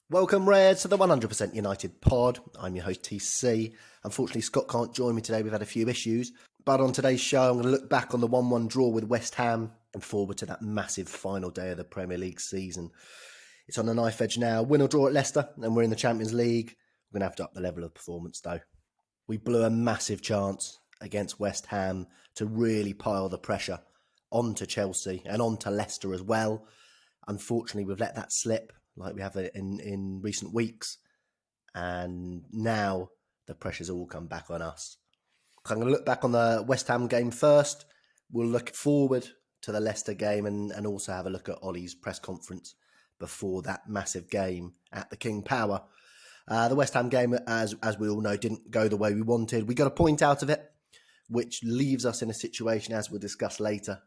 Welcome, Reds, to the 100% United pod. I'm your host, TC. Unfortunately, Scott can't join me today. We've had a few issues. But on today's show, I'm going to look back on the 1-1 draw with West Ham and forward to that massive final day of the Premier League season. It's on a knife edge now. Win or draw at Leicester, and we're in the Champions League. We're going to have to up the level of performance, though. We blew a massive chance against West Ham to really pile the pressure onto Chelsea and onto Leicester as well. Unfortunately, we've let that slip, like we have in recent weeks. And now the pressure's all come back on us. So I'm going to look back on the West Ham game first. We'll look forward to the Leicester game and also have a look at Ole's press conference before that massive game at the King Power. The West Ham game, as we all know, didn't go the way we wanted. We got a point out of it, which leaves us in a situation, as we'll discuss later,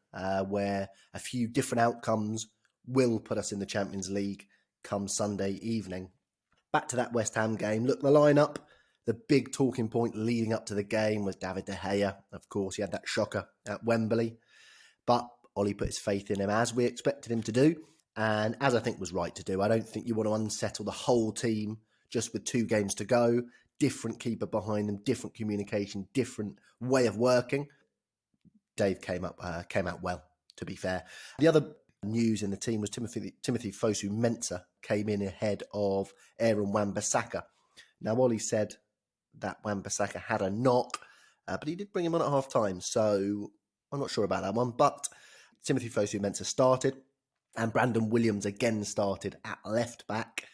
where a few different outcomes will put us in the Champions League come Sunday evening. Back to that West Ham game. Look, the lineup, the big talking point leading up to the game was David De Gea. Of course, he had that shocker at Wembley. But Ole put his faith in him, as we expected him to do, and as I think was right to do. I don't think you want to unsettle the whole team just with 2 games to go. Different keeper behind them, different communication, different way of working. Dave came out well, to be fair. The other news in the team was Timothy Fosu-Mensah came in ahead of Aaron Wan-Bissaka. Now, Ole said that Wan-Bissaka had a knock, but he did bring him on at half-time, so I'm not sure about that one. But Timothy Fosu-Mensah started, and Brandon Williams again started at left-back.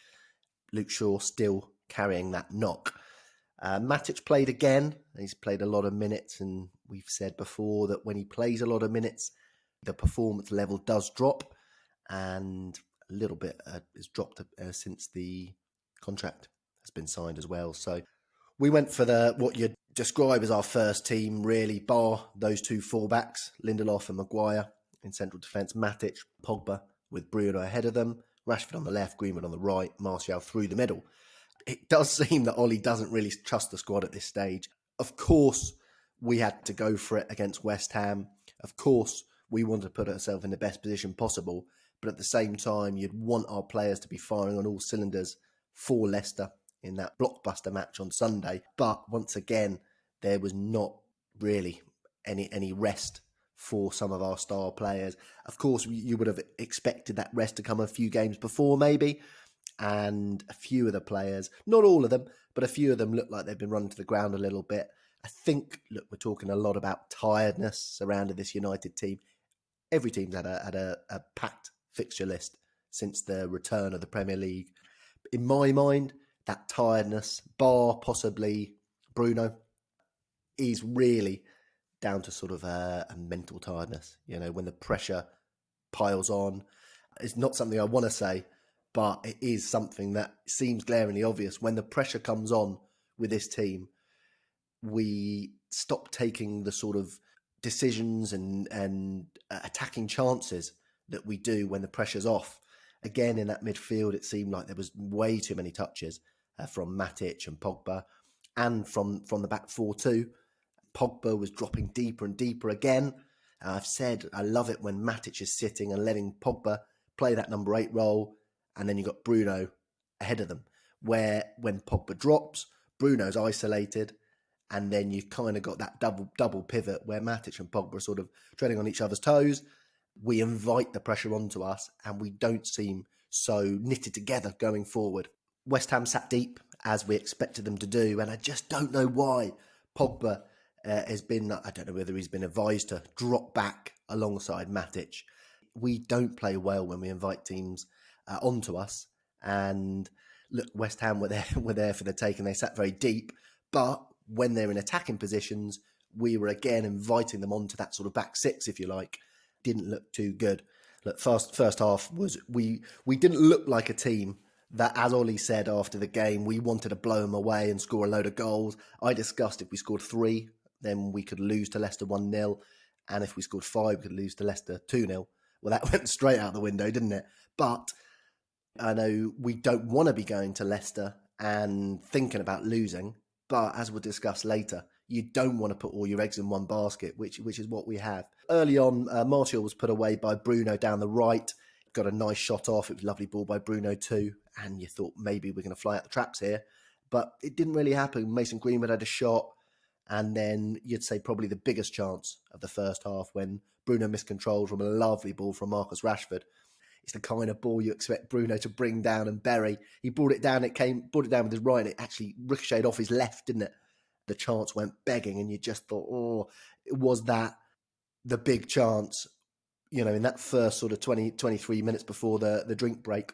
Luke Shaw still carrying that knock. Matic played again. He's played a lot of minutes, and we've said before that when he plays a lot of minutes, the performance level does drop, and a little bit has dropped since the contract has been signed as well. So we went for what you'd describe as our first team, really, bar those 2 fullbacks, Lindelof and Maguire in central defence, Matic, Pogba with Bruno ahead of them, Rashford on the left, Greenwood on the right, Martial through the middle. It does seem that Ole doesn't really trust the squad at this stage. Of course, we had to go for it against West Ham. Of course, we wanted to put ourselves in the best position possible. But at the same time, you'd want our players to be firing on all cylinders for Leicester in that blockbuster match on Sunday. But once again, there was not really any rest for some of our star players. Of course, you would have expected that rest to come a few games before, maybe. And a few of the players, not all of them, but a few of them look like they've been run to the ground a little bit. I think, look, we're talking a lot about tiredness surrounding this United team. Every team's had a packed fixture list since the return of the Premier League. In my mind, that tiredness, bar possibly Bruno, is really down to sort of a mental tiredness. You know, when the pressure piles on, it's not something I want to say, but it is something that seems glaringly obvious. When the pressure comes on with this team, we stop taking the sort of decisions and attacking chances that we do when the pressure's off. Again, in that midfield, it seemed like there was way too many touches from Matic and Pogba, and from the back 4 too. Pogba was dropping deeper and deeper again. I've said I love it when Matic is sitting and letting Pogba play that number 8 role, and then you've got Bruno ahead of them, where when Pogba drops, Bruno's isolated, and then you've kind of got that double pivot where Matic and Pogba are sort of treading on each other's toes. We invite the pressure onto us, and we don't seem so knitted together going forward. West Ham sat deep, as we expected them to do, and I just don't know why Pogba has been, I don't know whether he's been advised to drop back alongside Matic. We don't play well when we invite teams onto us, and look, West Ham were there for the take, and they sat very deep, but when they're in attacking positions, we were again inviting them onto that sort of back 6, if you like. Didn't look too good. Look, first half was we didn't look like a team that, as Ole said after the game, we wanted to blow them away and score a load of goals. I discussed if we scored 3, then we could lose to Leicester 1-0, and if we scored 5, we could lose to Leicester 2-0. Well, that went straight out the window, didn't it? But I know we don't want to be going to Leicester and thinking about losing. But as we'll discuss later, you don't want to put all your eggs in one basket, which is what we have. Early on, Martial was put away by Bruno down the right. got a nice shot off. It was a lovely ball by Bruno too. And you thought maybe we're going to fly out the traps here. But it didn't really happen. Mason Greenwood had a shot. And then you'd say probably the biggest chance of the first half when Bruno miscontrolled from a lovely ball from Marcus Rashford. It's the kind of ball you expect Bruno to bring down and bury. He brought it down. Brought it down with his right. And it actually ricocheted off his left, didn't it? The chance went begging, and you just thought, oh, was that the big chance? You know, in that first sort of 23 minutes before the drink break,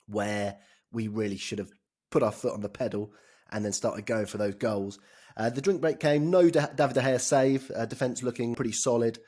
where we really should have put our foot on the pedal and then started going for those goals. The drink break came. No David De Gea save. Defence looking pretty solid,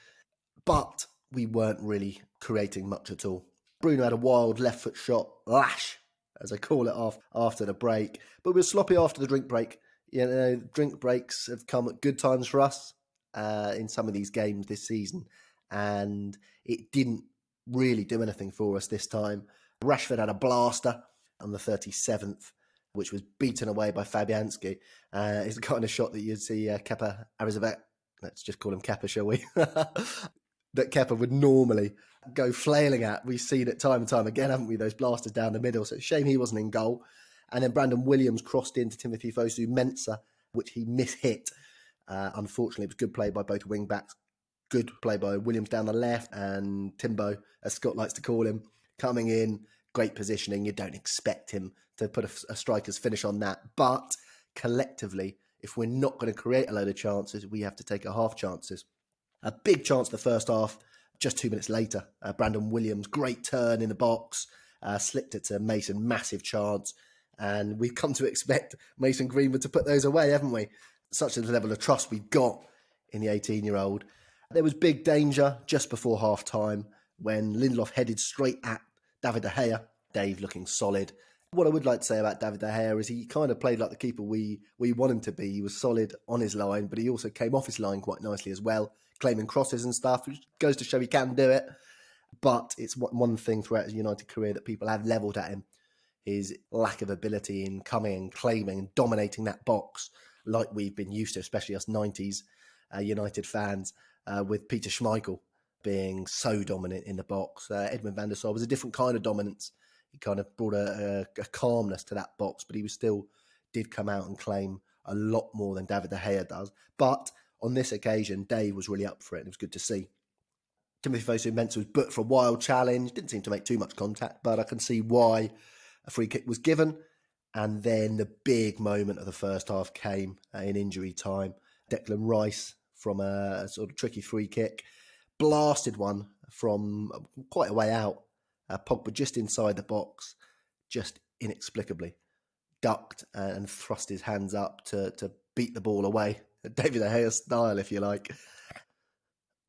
but we weren't really creating much at all. Bruno had a wild left foot shot, lash, as I call it, after the break. But we were sloppy after the drink break. You know, drink breaks have come at good times for us in some of these games this season. And it didn't really do anything for us this time. Rashford had a blaster on the 37th, which was beaten away by Fabianski. It's the kind of shot that you'd see Kepa Arrizabalaga, let's just call him Kepa, shall we? That Kepa would normally go flailing at. We've seen it time and time again, haven't we? Those blasters down the middle. So it's a shame he wasn't in goal. And then Brandon Williams crossed into Timothy Fosu Mensah, which he mishit. Unfortunately, it was good play by both wing backs. Good play by Williams down the left, and Timbo, as Scott likes to call him, coming in. Great positioning. You don't expect him to put a striker's finish on that. But collectively, if we're not going to create a load of chances, we have to take our half chances. A big chance the first half, just 2 minutes later. Brandon Williams, great turn in the box, slipped it to Mason, massive chance. And we've come to expect Mason Greenwood to put those away, haven't we? Such a level of trust we've got in the 18-year-old. There was big danger just before half-time when Lindelof headed straight at David De Gea. Dave looking solid. What I would like to say about David De Gea is he kind of played like the keeper we want him to be. He was solid on his line, but he also came off his line quite nicely as well, claiming crosses and stuff, which goes to show he can do it. But it's one thing throughout his United career that people have levelled at him, his lack of ability in coming and claiming and dominating that box like we've been used to, especially us 90s United fans, with Peter Schmeichel being so dominant in the box. Edmund van der Sar was a different kind of dominance. He kind of brought a calmness to that box, but he did come out and claim a lot more than David De Gea does. But on this occasion, Dave was really up for it, and it was good to see. Timothy Fosu Mensah was booked for a wild challenge. Didn't seem to make too much contact, but I can see why a free kick was given. And then the big moment of the first half came in injury time. Declan Rice, from a sort of tricky free kick, blasted one from quite a way out. Pogba just inside the box, just inexplicably ducked and thrust his hands up to beat the ball away. David De Gea style, if you like.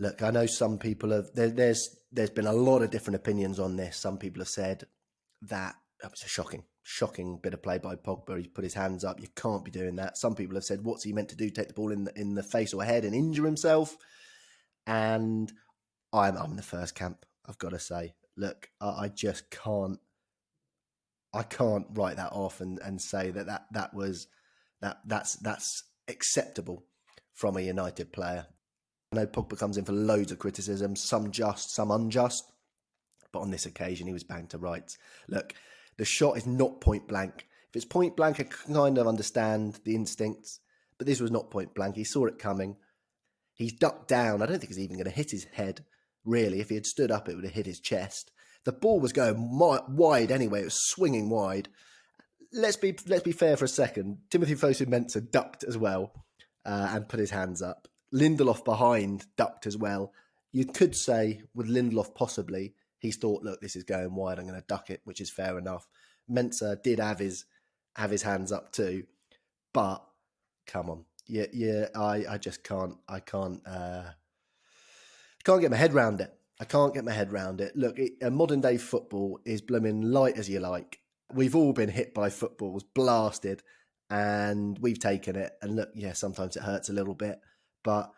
Look, I know some people have... There's been a lot of different opinions on this. Some people have said that was a shocking bit of play by Pogba. He put his hands up. You can't be doing that. Some people have said, what's he meant to do? Take the ball in the face or head and injure himself? And I'm in the first camp, I've got to say. Look, I just can't... I can't write that off and say that's acceptable from a United player. I know Pogba comes in for loads of criticism, some just, some unjust, but on this occasion he was banged to rights. Look, the shot is not point blank. If it's point blank, I kind of understand the instincts, but this was not point blank. He saw it coming. He's ducked down. I don't think he's even going to hit his head, really. If he had stood up, it would have hit his chest. The ball was going wide anyway. It was swinging wide. Let's be fair for a second. Timothy Fosu Mensah ducked as well and put his hands up. Lindelof behind ducked as well. You could say with Lindelof possibly, he's thought, look, this is going wide, I'm going to duck it, which is fair enough. Mensah did have his hands up too, but come on. I just can't get my head around it. I can't get my head around it. Look, modern day football is blooming light as you like. We've all been hit by footballs, blasted, and we've taken it. And look, yeah, sometimes it hurts a little bit. But,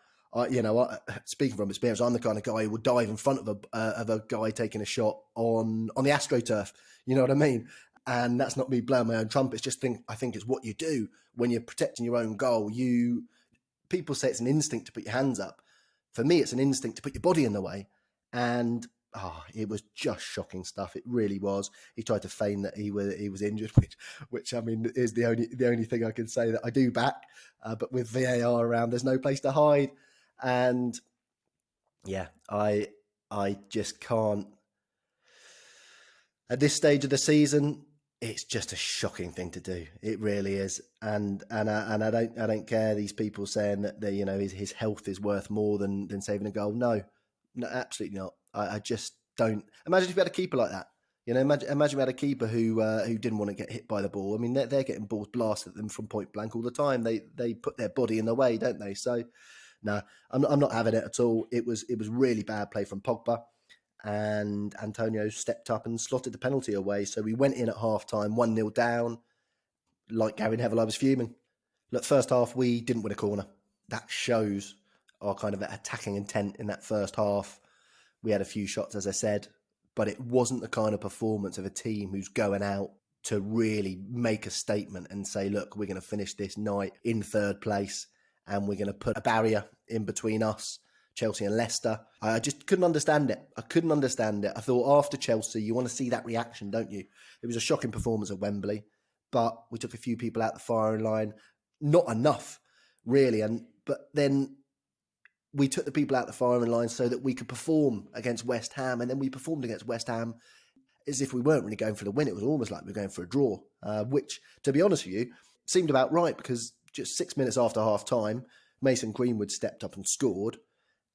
speaking from experience, I'm the kind of guy who would dive in front of a guy taking a shot on the AstroTurf. You know what I mean? And that's not me blowing my own trumpet. I think it's what you do when you're protecting your own goal. People say it's an instinct to put your hands up. For me, it's an instinct to put your body in the way. And it was just shocking stuff. It really was. He tried to feign that he was injured, which I mean is the only thing I can say that I do back. But with VAR around, there's no place to hide, and yeah, I just can't. At this stage of the season, it's just a shocking thing to do. It really is, and I don't care these people saying that his health is worth more than saving a goal. No, absolutely not. I just don't. Imagine if we had a keeper like that. Imagine we had a keeper who didn't want to get hit by the ball. I mean, they're getting balls blasted at them from point blank all the time. They put their body in the way, don't they? So, no, I'm not having it at all. It was really bad play from Pogba, and Antonio stepped up and slotted the penalty away. So we went in at half time, 1-0 down. Like Gary Neville, I was fuming. Look, first half, we didn't win a corner. That shows our kind of attacking intent in that first half. We had a few shots, as I said, but it wasn't the kind of performance of a team who's going out to really make a statement and say, look, we're going to finish this night in third place and we're going to put a barrier in between us, Chelsea and Leicester. I just couldn't understand it. I thought after Chelsea, you want to see that reaction, don't you? It was a shocking performance at Wembley, but we took a few people out the firing line. Not enough, really. But then we took the people out the firing line so that we could perform against West Ham, and then we performed against West Ham as if we weren't really going for the win. It was almost like we were going for a draw, which, to be honest with you, seemed about right because just 6 minutes after half-time, Mason Greenwood stepped up and scored,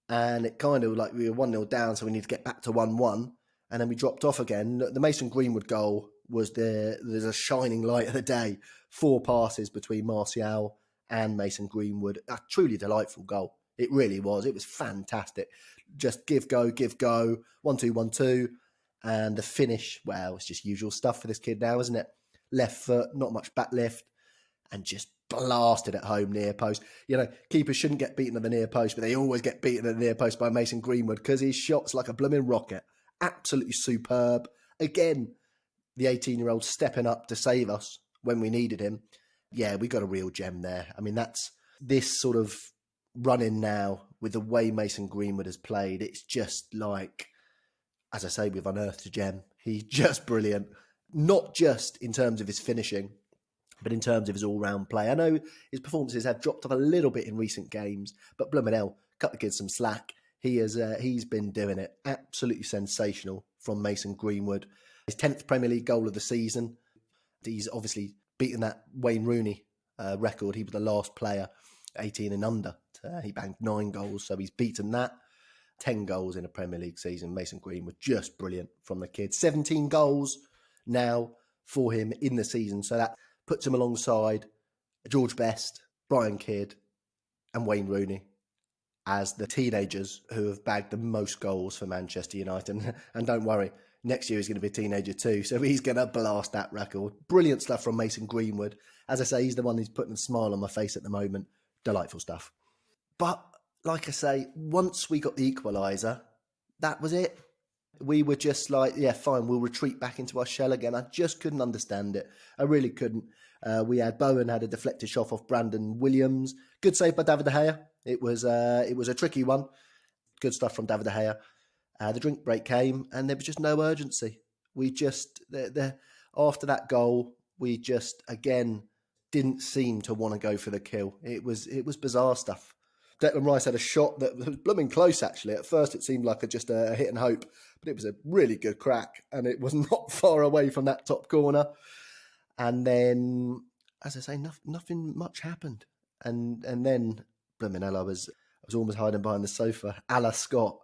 and it kind of like we were 1-0 down, so we need to get back to 1-1, and then we dropped off again. The Mason Greenwood goal was there's a shining light of the day. 4 passes between Martial and Mason Greenwood. A truly delightful goal. It really was. It was fantastic. Just give, go, 1-2, 1-2. And the finish, well, it's just usual stuff for this kid now, isn't it? Left foot, not much back lift, and just blasted at home near post. Keepers shouldn't get beaten at the near post, but they always get beaten at the near post by Mason Greenwood because his shot's like a blooming rocket. Absolutely superb. Again, the 18-year-old stepping up to save us when we needed him. Yeah, we got a real gem there. I mean, that's this sort of run-in now with the way Mason Greenwood has played. It's just like, as I say, we've unearthed a gem. He's just brilliant. Not just in terms of his finishing, but in terms of his all-round play. I know his performances have dropped off a little bit in recent games, but blooming hell, cut the kid some slack. He's been doing it. Absolutely sensational from Mason Greenwood. His 10th Premier League goal of the season. He's obviously beaten that Wayne Rooney record. He was the last player, 18 and under. He banged 9 goals, so he's beaten that. 10 goals in a Premier League season. Mason Greenwood, just brilliant from the kid. 17 goals now for him in the season. So that puts him alongside George Best, Brian Kidd, and Wayne Rooney as the teenagers who have bagged the most goals for Manchester United. And don't worry, next year he's going to be a teenager too, so he's going to blast that record. Brilliant stuff from Mason Greenwood. As I say, he's the one who's putting a smile on my face at the moment. Delightful stuff. But like I say, once we got the equaliser, that was it. We were just like, yeah, fine, we'll retreat back into our shell again. I just couldn't understand it. I really couldn't. Bowen had a deflected shot off Brandon Williams. Good save by David De Gea. It was a tricky one. Good stuff from David De Gea. The drink break came and there was just no urgency. We just, after that goal, we just, again, didn't seem to want to go for the kill. It was bizarre stuff. Declan Rice had a shot that was blooming close, actually. At first, it seemed like just a hit and hope, but it was a really good crack, and it was not far away from that top corner. And then, as I say, nothing much happened. And then, blooming hell, I was almost hiding behind the sofa, a la Scott,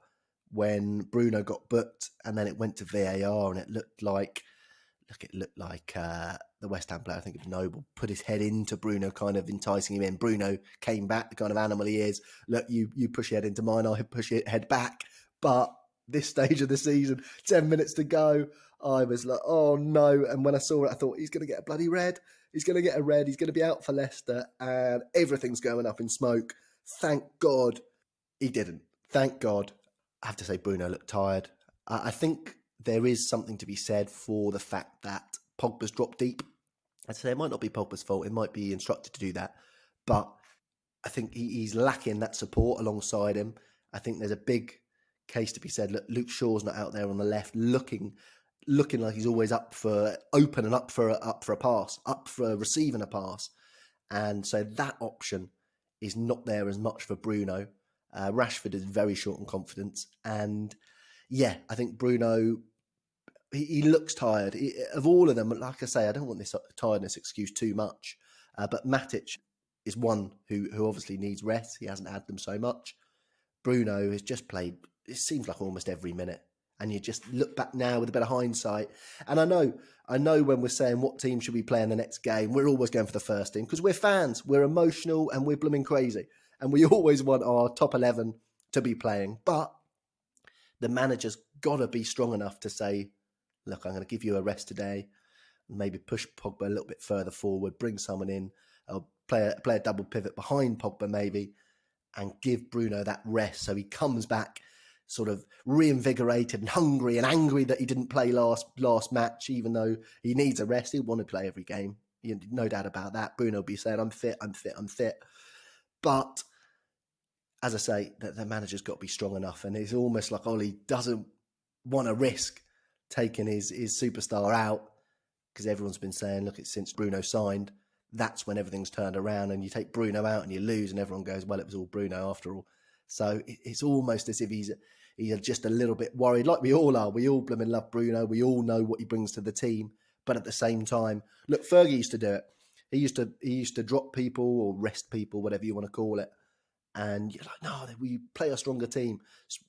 when Bruno got booked, and then it went to VAR, and it looked like the West Ham player, I think it was Noble, put his head into Bruno, kind of enticing him in. Bruno came back, the kind of animal he is. Look, you push your head into mine, I'll push your head back. But this stage of the season, 10 minutes to go, I was like, oh no. And when I saw it, I thought, he's going to get a bloody red. He's going to get a red. He's going to be out for Leicester. And everything's going up in smoke. Thank God he didn't. Thank God. I have to say, Bruno looked tired. I think there is something to be said for the fact that Pogba's dropped deep. I'd say it might not be Pogba's fault. It might be instructed to do that. But I think he's lacking that support alongside him. I think there's a big case to be said. Look, Luke Shaw's not out there on the left looking like he's always up for open and up for a pass, up for receiving a pass. And so that option is not there as much for Bruno. Rashford is very short on confidence. And yeah, I think Bruno, he looks tired. Of all of them, like I say, I don't want this tiredness excuse too much. But Matic is one who obviously needs rest. He hasn't had them so much. Bruno has just played, it seems like almost every minute. And you just look back now with a bit of hindsight. And I know when we're saying what team should we play in the next game, we're always going for the first team because we're fans, we're emotional and we're blooming crazy. And we always want our top 11 to be playing. But the manager's got to be strong enough to say, look, I'm going to give you a rest today. Maybe push Pogba a little bit further forward, bring someone in, play a double pivot behind Pogba maybe, and give Bruno that rest so he comes back sort of reinvigorated and hungry and angry that he didn't play last match, even though he needs a rest. He'll want to play every game. No doubt about that. Bruno will be saying, I'm fit. But as I say, the manager's got to be strong enough. And it's almost like Ole doesn't want to risk taking his superstar out because everyone's been saying, look, it's since Bruno signed, that's when everything's turned around and you take Bruno out and you lose and everyone goes, well, it was all Bruno after all. So it's almost as if he's just a little bit worried, like we all are. We all blooming love Bruno. We all know what he brings to the team. But at the same time, look, Fergie used to do it. He used to drop people or rest people, whatever you want to call it. And you're like, no, we play a stronger team.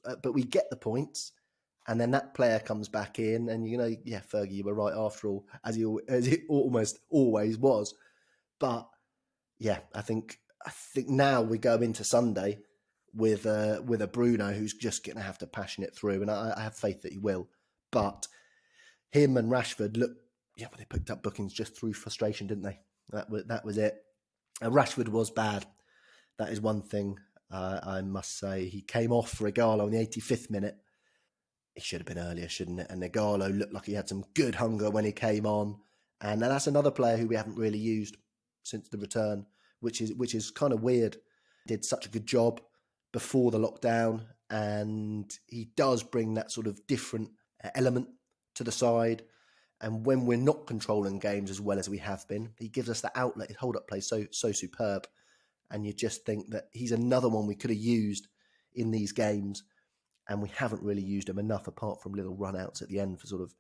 But we get the points. And then that player comes back in and, yeah, Fergie, you were right after all, as he almost always was. But, yeah, I think now we go into Sunday with a Bruno who's just going to have to passion it through. And I have faith that he will. But him and Rashford, look, yeah, well, they picked up bookings just through frustration, didn't they? That was it. And Rashford was bad. That is one thing I must say. He came off for Igalo in the 85th minute. He should have been earlier, shouldn't it? And Igalo looked like he had some good hunger when he came on. And that's another player who we haven't really used since the return, which is kind of weird. Did such a good job before the lockdown, and he does bring that sort of different element to the side. And when we're not controlling games as well as we have been, he gives us that outlet. His hold-up play so superb. And you just think that he's another one we could have used in these games, and we haven't really used him enough apart from little run-outs at the end for sort of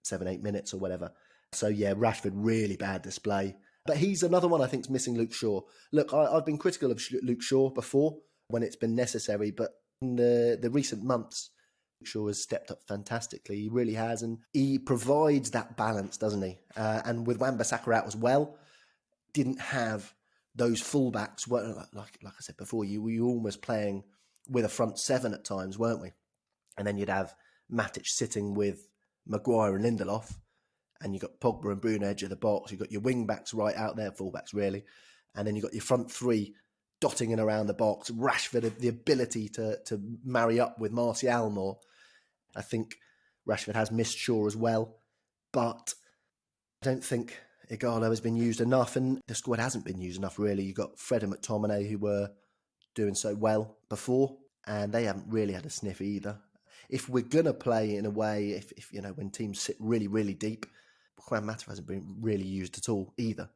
7-8 minutes or whatever. So, yeah, Rashford, really bad display. But he's another one I think is missing Luke Shaw. Look, I've been critical of Luke Shaw before when it's been necessary, but in the recent months, Luke Shaw has stepped up fantastically. He really has, and he provides that balance, doesn't he? And with Wan-Bissaka out as well, didn't have those fullbacks. Like I said before, you were almost playing with a front seven at times, weren't we? And then you'd have Matic sitting with Maguire and Lindelof, and you got Pogba and Bruno edge of the box. You've got your wing backs right out there, fullbacks really, and then you've got your front three dotting in around the box. Rashford, the ability to marry up with Martial more. I think Rashford has missed Shaw as well, but I don't think Igalo has been used enough, and the squad hasn't been used enough really. You've got Fred and McTominay who were doing so well before, and they haven't really had a sniff either. If we're going to play in a way, if when teams sit really, really deep, Juan Mata hasn't been really used at all either.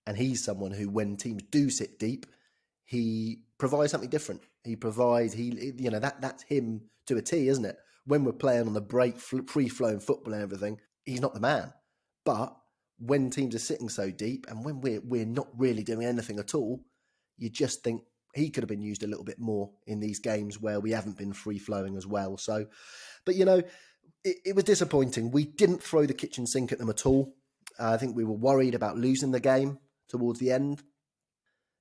And he's someone who, when teams do sit deep, he provides something different. He provides, that's him to a T, isn't it? When we're playing on the break, free-flowing football and everything, he's not the man. But when teams are sitting so deep and when we're not really doing anything at all, you just think he could have been used a little bit more in these games where we haven't been free-flowing as well. So, but it was disappointing. We didn't throw the kitchen sink at them at all. I think we were worried about losing the game towards the end.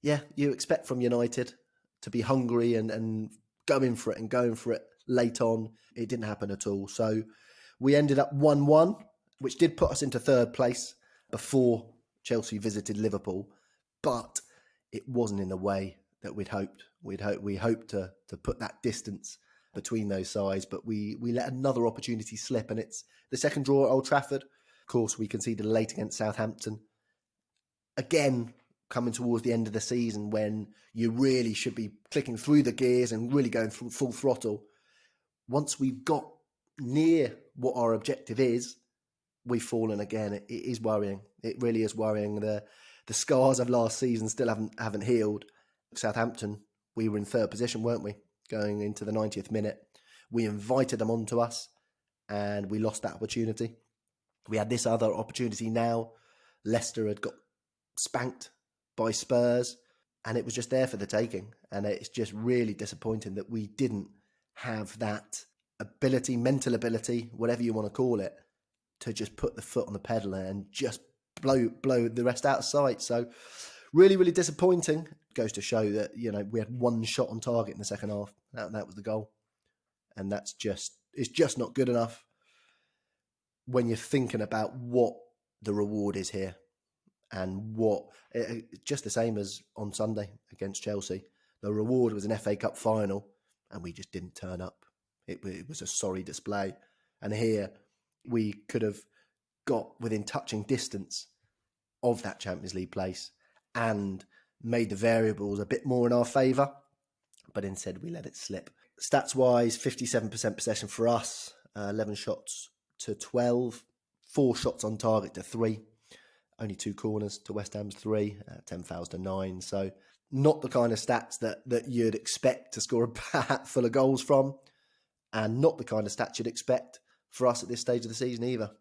Yeah, you expect from United to be hungry and going for it late on. It didn't happen at all. So we ended up 1-1, which did put us into third place before Chelsea visited Liverpool. But it wasn't in the way that we'd hoped. We hoped to put that distance between those sides, but we let another opportunity slip, and it's the second draw at Old Trafford. Of course, we conceded late against Southampton. Again, coming towards the end of the season when you really should be clicking through the gears and really going full throttle. once we've got near what our objective is, we've fallen again. It is worrying. It really is worrying. The scars of last season still haven't healed. Southampton, we were in third position, weren't we? Going into the 90th minute. We invited them onto us and we lost that opportunity. We had this other opportunity now. Leicester had got spanked by Spurs and it was just there for the taking. And it's just really disappointing that we didn't have that ability, mental ability, whatever you want to call it, to just put the foot on the pedal and just blow the rest out of sight. So really, really disappointing. Goes to show that, we had one shot on target in the second half. That was the goal. And it's just not good enough when you're thinking about what the reward is here. And just the same as on Sunday against Chelsea. The reward was an FA Cup final and we just didn't turn up. It was a sorry display. And here we could have got within touching distance of that Champions League place and made the variables a bit more in our favour. But instead we let it slip. Stats-wise, 57% possession for us, 11 shots to 12, 4 shots on target to 3. Only 2 corners to West Ham's 3, 10 fouls to 9. So not the kind of stats that you'd expect to score a hat full of goals from, and not the kind of stats you'd expect for us at this stage of the season either.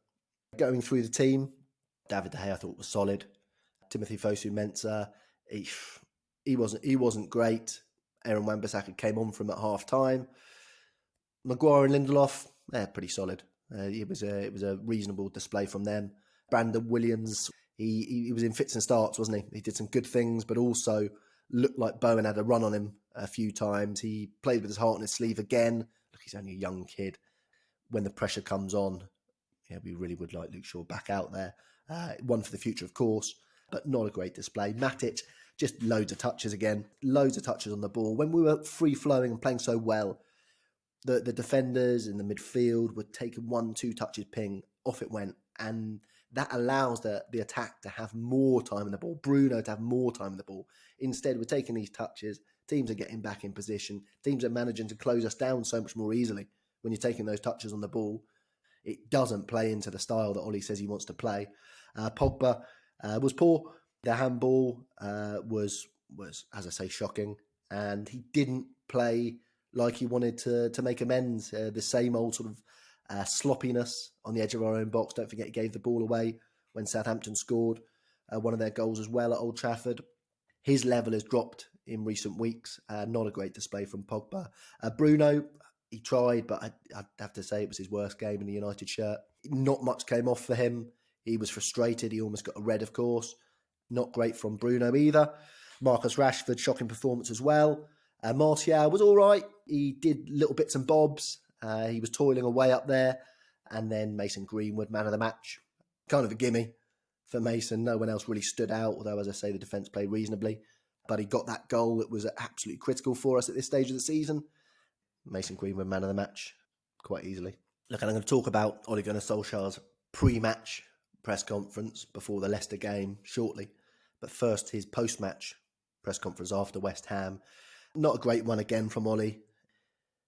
Going through the team, David De Gea I thought was solid. Timothy Fosu-Mensah, he wasn't great. Aaron Wan-Bissaka came on from at half time. Maguire and Lindelof, pretty solid. It was a reasonable display from them. Brandon Williams, he was in fits and starts, wasn't he? He did some good things, but also looked like Bowen had a run on him a few times. He played with his heart on his sleeve again. Look, he's only a young kid. When the pressure comes on, we really would like Luke Shaw back out there. One for the future, of course, but not a great display. Matic, just loads of touches again. Loads of touches on the ball. When we were free-flowing and playing so well, the defenders in the midfield were taking 1-2 touches ping, off it went. And that allows the attack to have more time in the ball. Bruno to have more time in the ball. Instead, we're taking these touches. Teams are getting back in position. Teams are managing to close us down so much more easily when you're taking those touches on the ball. It doesn't play into the style that Ole says he wants to play. Pogba was poor. The handball was, as I say, shocking. And he didn't play like he wanted to make amends. The same old sort of sloppiness on the edge of our own box. Don't forget he gave the ball away when Southampton scored one of their goals as well at Old Trafford. His level has dropped in recent weeks. Not a great display from Pogba. Bruno, he tried, but I'd have to say it was his worst game in the United shirt. Not much came off for him. He was frustrated. He almost got a red, of course. Not great from Bruno either. Marcus Rashford, shocking performance as well. Martial was all right. He did little bits and bobs. He was toiling away up there. And then Mason Greenwood, man of the match. Kind of a gimme for Mason. No one else really stood out, although, as I say, the defence played reasonably. But he got that goal that was absolutely critical for us at this stage of the season. Mason Greenwood, man of the match, quite easily. Look, and I'm going to talk about Ole Gunnar Solskjaer's pre-match press conference before the Leicester game shortly. But first, his post-match press conference after West Ham. Not a great one again from Ole.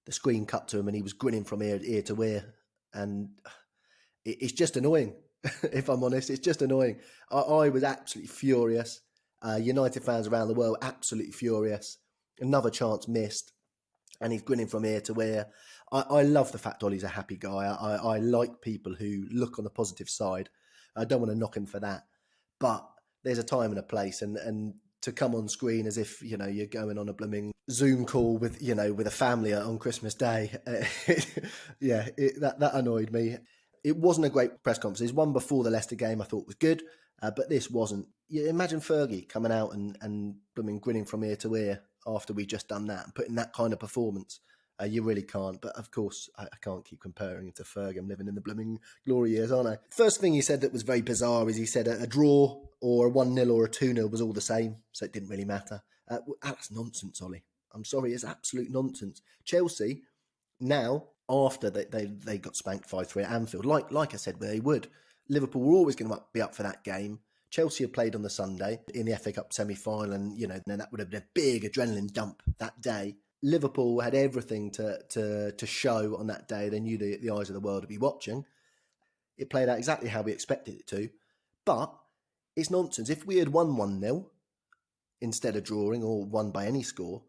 The screen cut to him and he was grinning from ear to ear. And it's just annoying, if I'm honest. It's just annoying. I was absolutely furious. United fans around the world, absolutely furious. Another chance missed. And he's grinning from ear to ear. I love the fact Ole's a happy guy. I like people who look on the positive side. I don't want to knock him for that. But there's a time and a place. And to come on screen as if, you're going on a blooming Zoom call with, with a family on Christmas Day. That annoyed me. It wasn't a great press conference. His one before the Leicester game I thought was good, but this wasn't. You imagine Fergie coming out and blooming grinning from ear to ear after we just done that and putting that kind of performance. You really can't. But of course, I can't keep comparing it to Fergie. I'm living in the blooming glory years, aren't I? First thing he said that was very bizarre is he said a draw or a 1-0 or a 2-0 was all the same, so it didn't really matter. That's nonsense, Ollie. I'm sorry, it's absolute nonsense. Chelsea, now, after they got spanked 5-3 at Anfield, like I said, they would. Liverpool were always going to be up for that game. Chelsea had played on the Sunday in the FA Cup semi-final, and that would have been a big adrenaline dump that day. Liverpool had everything to show on that day. They knew the eyes of the world would be watching. It played out exactly how we expected it to. But it's nonsense. If we had won 1-0 instead of drawing or won by any score,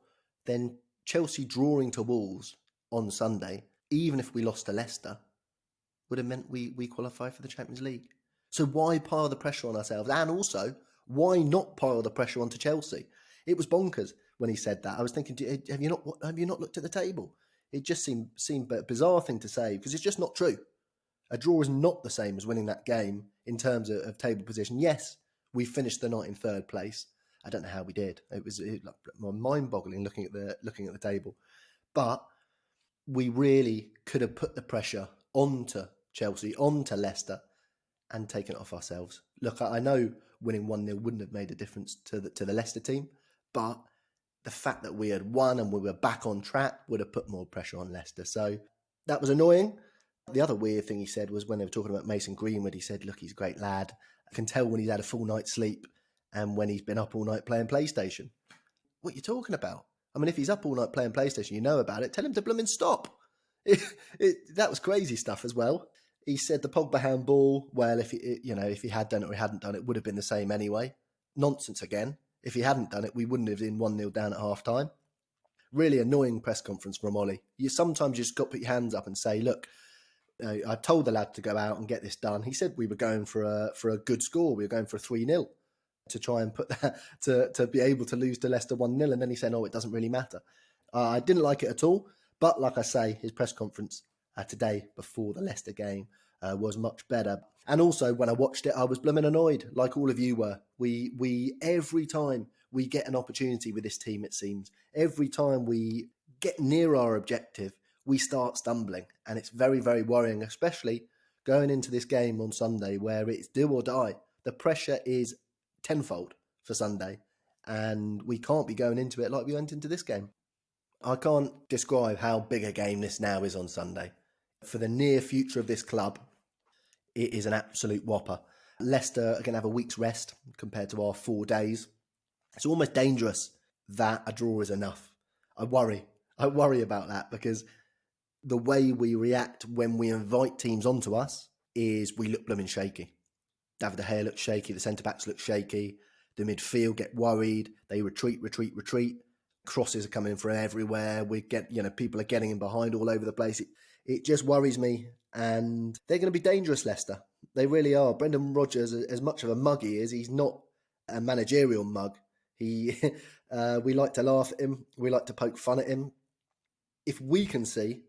then Chelsea drawing to Wolves on Sunday, even if we lost to Leicester, would have meant we qualify for the Champions League. So why pile the pressure on ourselves? And also, why not pile the pressure onto Chelsea? It was bonkers when he said that. I was thinking, have you not looked at the table? It just seemed a bizarre thing to say because it's just not true. A draw is not the same as winning that game in terms of table position. Yes, we finished the night in third place. I don't know how we did. It was mind-boggling looking at the table, but we really could have put the pressure onto Chelsea, onto Leicester, and taken it off ourselves. Look, I know winning 1-0 wouldn't have made a difference to the Leicester team, but the fact that we had won and we were back on track would have put more pressure on Leicester. So that was annoying. The other weird thing he said was when they were talking about Mason Greenwood, he said, look, he's a great lad. I can tell when he's had a full night's sleep and when he's been up all night playing PlayStation. What are you talking about? I mean, if he's up all night playing PlayStation, you know about it, tell him to blooming stop. That was crazy stuff as well. He said the Pogba handball, well, if he had done it or he hadn't done it, would have been the same anyway. Nonsense again. If he hadn't done it, we wouldn't have been 1-0 down at half-time. Really annoying press conference from Ole. Sometimes you just got to put your hands up and say, look, I told the lad to go out and get this done. He said we were going for a good score. We were going for a 3-0 to try and put that to be able to lose to Leicester 1-0. And then he said, it doesn't really matter. I didn't like it at all. But like I say, his press conference today before the Leicester game was much better. And also when I watched it, I was blooming annoyed, like all of you were. We every time we get an opportunity with this team, it seems, every time we get near our objective, we start stumbling. And it's very, very worrying, especially going into this game on Sunday where it's do or die. The pressure is tenfold for Sunday. And we can't be going into it like we went into this game. I can't describe how big a game this now is on Sunday. For the near future of this club, it is an absolute whopper. Leicester are going to have a week's rest compared to our 4 days. It's almost dangerous that a draw is enough. I worry about that because the way we react when we invite teams onto us is we look blooming shaky. David De Gea looks shaky, the centre-backs look shaky, the midfield get worried, they retreat. Crosses are coming in from everywhere. People are getting in behind all over the place. It just worries me. And they're going to be dangerous, Leicester. They really are. Brendan Rodgers, as much of a mug he is, he's not a managerial mug. We like to laugh at him. We like to poke fun at him. If we can see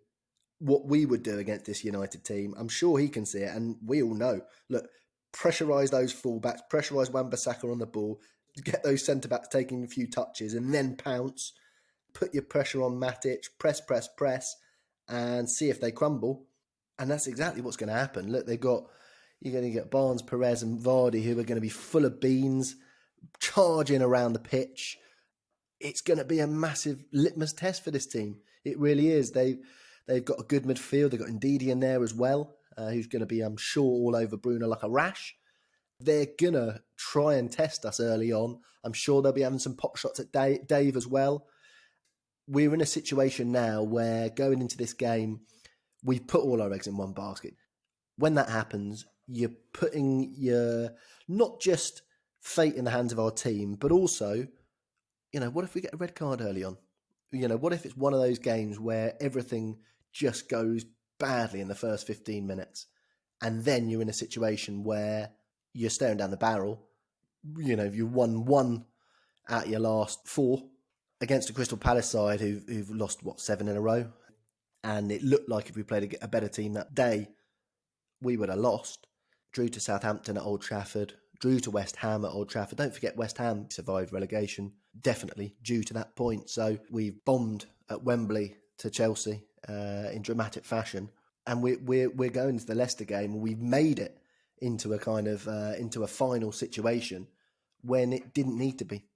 what we would do against this United team, I'm sure he can see it. And we all know. Look, pressurise those fullbacks, pressurise Wan-Bissaka on the ball, get those centre-backs taking a few touches and then pounce, put your pressure on Matic, press, and see if they crumble. And that's exactly what's going to happen. Look, you're going to get Barnes, Perez and Vardy who are going to be full of beans, charging around the pitch. It's going to be a massive litmus test for this team. It really is. They've got a good midfield. They've got Ndidi in there as well, who's going to be, I'm sure, all over Bruno like a rash. They're going to try and test us early on. I'm sure they'll be having some pot shots at Dave as well. We're in a situation now where going into this game, we've put all our eggs in one basket. When that happens, you're putting your not just fate in the hands of our team, but also, what if we get a red card early on? What if it's one of those games where everything just goes badly in the first 15 minutes? And then you're in a situation where you're staring down the barrel. You've won 1 out of your last 4 against a Crystal Palace side who've lost, 7 in a row. And it looked like if we played a better team that day, we would have lost. Drew to Southampton at Old Trafford, drew to West Ham at Old Trafford. Don't forget West Ham survived relegation, definitely due to that point. So we've bombed at Wembley to Chelsea in dramatic fashion. And we're going to the Leicester game and we've made it into a kind of into a final situation when it didn't need to be.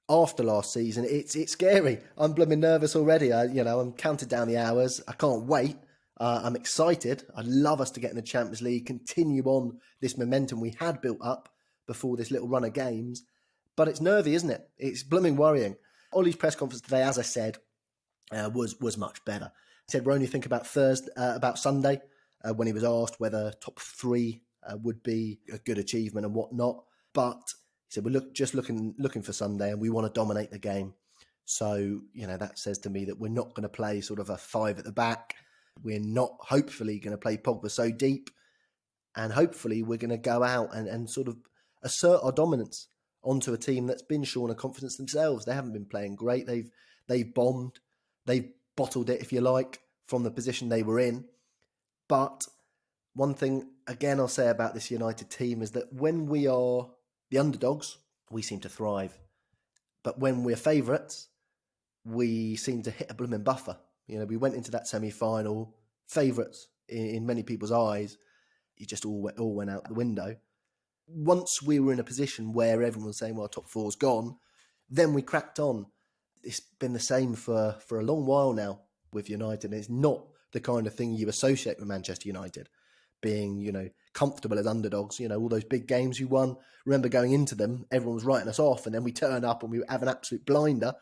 After last season, it's scary. I'm blooming nervous already. I'm counting down the hours. I can't wait. I'm excited. I'd love us to get in the Champions League, continue on this momentum we had built up before this little run of games. But it's nervy, isn't it? It's blooming worrying. Ollie's press conference today, as I said, was much better. He said we're only thinking about Sunday when he was asked whether top three would be a good achievement and whatnot. But he said we're just looking for Sunday, and we want to dominate the game. So that says to me that we're not going to play sort of a five at the back. We're not hopefully going to play Pogba so deep, and hopefully we're going to go out and sort of assert our dominance onto a team that's been shorn of confidence themselves. They haven't been playing great. They've bombed. They've bottled it, if you like, from the position they were in. But one thing, again, I'll say about this United team is that when we are the underdogs, we seem to thrive. But when we're favourites, we seem to hit a blooming buffer. We went into that semi-final favourites in many people's eyes. It just all went out the window. Once we were in a position where everyone was saying, well, top four's gone, then we cracked on. It's been the same for a long while now with United. It's not the kind of thing you associate with Manchester United, being, comfortable as underdogs. All those big games we won. Remember going into them, everyone was writing us off, and then we turn up and we have an absolute blinder,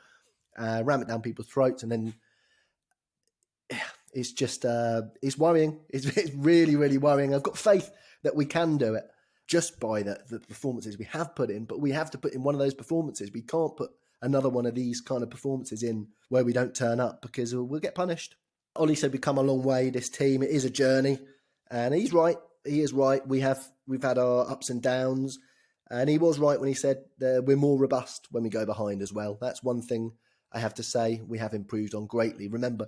ram it down people's throats, and then it's just, it's worrying. It's really, really worrying. I've got faith that we can do it just by the performances we have put in, but we have to put in one of those performances. We can't put another one of these kind of performances in where we don't turn up, because we'll get punished. Ollie said we've come a long way, this team. It is a journey, and he's right. He is right. We've had our ups and downs, and he was right when he said we're more robust when we go behind as well. That's one thing I have to say we have improved on greatly. Remember,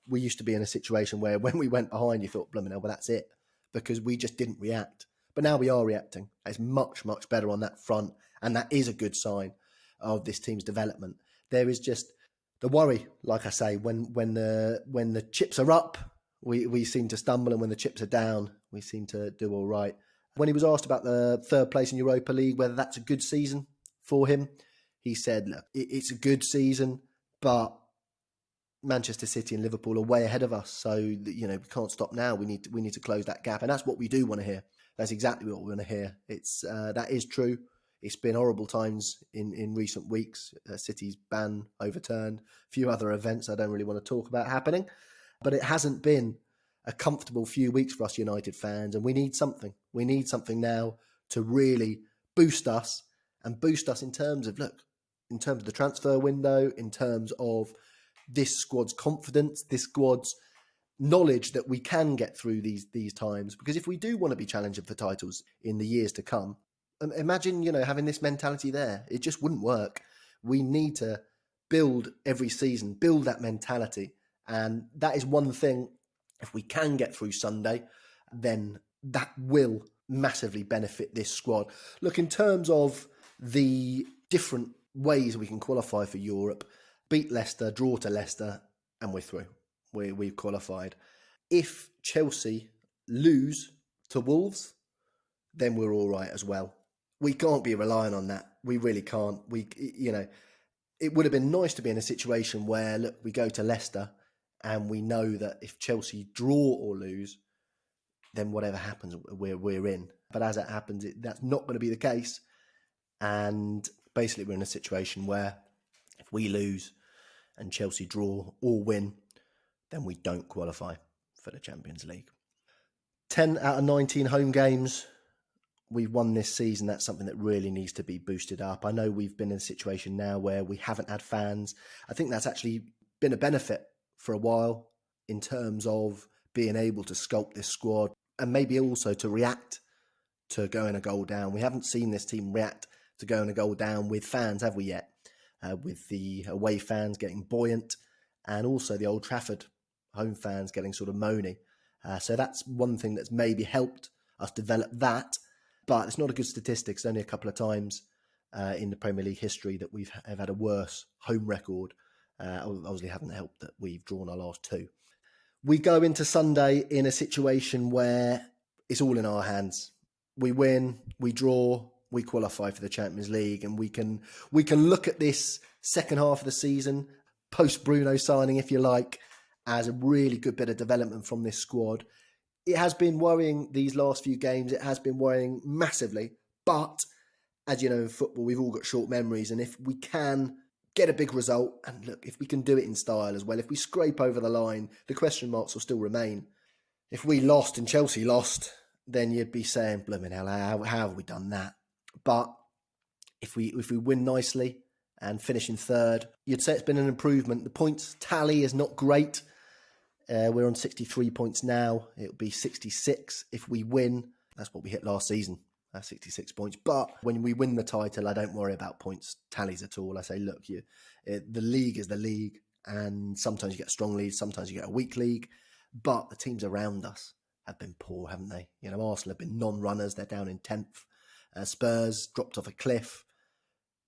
we used to be in a situation where when we went behind, you thought, blooming hell, well, that's it, because we just didn't react. But now we are reacting. It's much, much better on that front, and that is a good sign of this team's development. There is just the worry, like I say, when the chips are up, we seem to stumble, and when the chips are down, we seem to do all right. When he was asked about the third place in Europa League, whether that's a good season for him, he said, look, it's a good season, but Manchester City and Liverpool are way ahead of us, so we can't stop now. We need to close that gap, and that's what we do want to hear. That's exactly what we want to hear. It's that is true. It's been horrible times in recent weeks. City's ban overturned, a few other events I don't really want to talk about happening, but it hasn't been a comfortable few weeks for us United fans, and we need something. We need something now to really boost us in terms of the transfer window, in terms of this squad's confidence, this squad's knowledge that we can get through these times. Because if we do want to be challenging for titles in the years to come, imagine, having this mentality there. It just wouldn't work. We need to build every season, build that mentality. And that is one thing, if we can get through Sunday, then that will massively benefit this squad. Look, in terms of the different ways we can qualify for Europe, beat Leicester, draw to Leicester, and we're through. We've qualified. If Chelsea lose to Wolves, then we're all right as well. We can't be relying on that. We really can't. It would have been nice to be in a situation where, look, we go to Leicester and we know that if Chelsea draw or lose, then whatever happens, we're in. But as it happens, that's not going to be the case. And basically, we're in a situation where if we lose and Chelsea draw or win, then we don't qualify for the Champions League. 10 out of 19 home games we've won this season. That's something that really needs to be boosted up. I know we've been in a situation now where we haven't had fans. I think that's actually been a benefit for a while in terms of being able to sculpt this squad and maybe also to react to going a goal down. We haven't seen this team react to going a goal down with fans, have we yet? With the away fans getting buoyant and also the Old Trafford home fans getting sort of moany. So that's one thing that's maybe helped us develop that. But it's not a good statistic. It's only a couple of times in the Premier League history that we've had a worse home record. Obviously, haven't helped that we've drawn our last two. We go into Sunday in a situation where it's all in our hands. We win, we draw, we qualify for the Champions League, and we can look at this second half of the season, post Bruno signing, if you like, as a really good bit of development from this squad. It has been worrying these last few games. It has been worrying massively. But as you know, in football, we've all got short memories. And if we can get a big result. And look, if we can do it in style as well, if we scrape over the line, the question marks will still remain. If we lost and Chelsea lost, then you'd be saying, blooming hell, how have we done that? But if we win nicely and finish in third, you'd say it's been an improvement. The points tally is not great. We're on 63 points now. It'll be 66 if we win. That's what we hit last season, 66 points. But when we win the title, I don't worry about points tallies at all. I say, look, the league is the league, and sometimes you get a strong league, sometimes you get a weak league. But the teams around us have been poor, haven't they? Arsenal have been non-runners. They're down in 10th. Spurs dropped off a cliff.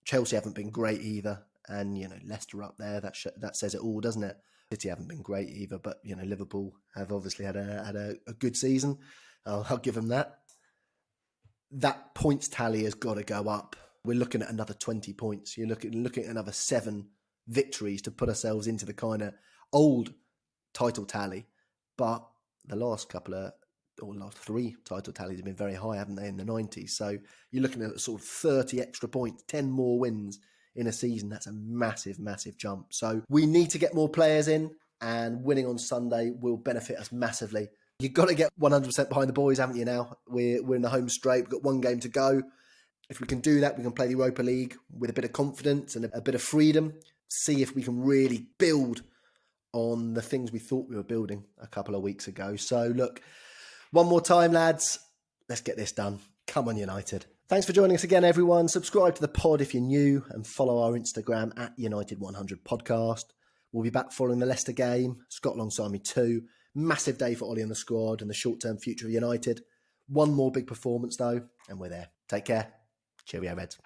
Chelsea haven't been great either. And, Leicester up there, that says it all, doesn't it? City haven't been great either, but, Liverpool have obviously had a good season. I'll give them that. That points tally has got to go up. We're looking at another 20 points. You're looking at another 7 victories to put ourselves into the kind of old title tally. But the last 3 title tallies have been very high, haven't they, in the 90s? So you're looking at sort of 30 extra points, 10 more wins in a season. That's a massive, massive jump. So we need to get more players in, and winning on Sunday will benefit us massively. You've got to get 100% behind the boys, haven't you now? We're in the home straight. We've got 1 game to go. If we can do that, we can play the Europa League with a bit of confidence and a bit of freedom. See if we can really build on the things we thought we were building a couple of weeks ago. So look, one more time, lads, let's get this done. Come on, United. Thanks for joining us again, everyone. Subscribe to the pod if you're new, and follow our Instagram at United100podcast. We'll be back following the Leicester game. Scott alongside me too. Massive day for Ole and the squad and the short-term future of United. One more big performance though, and we're there. Take care. Cheerio, Reds.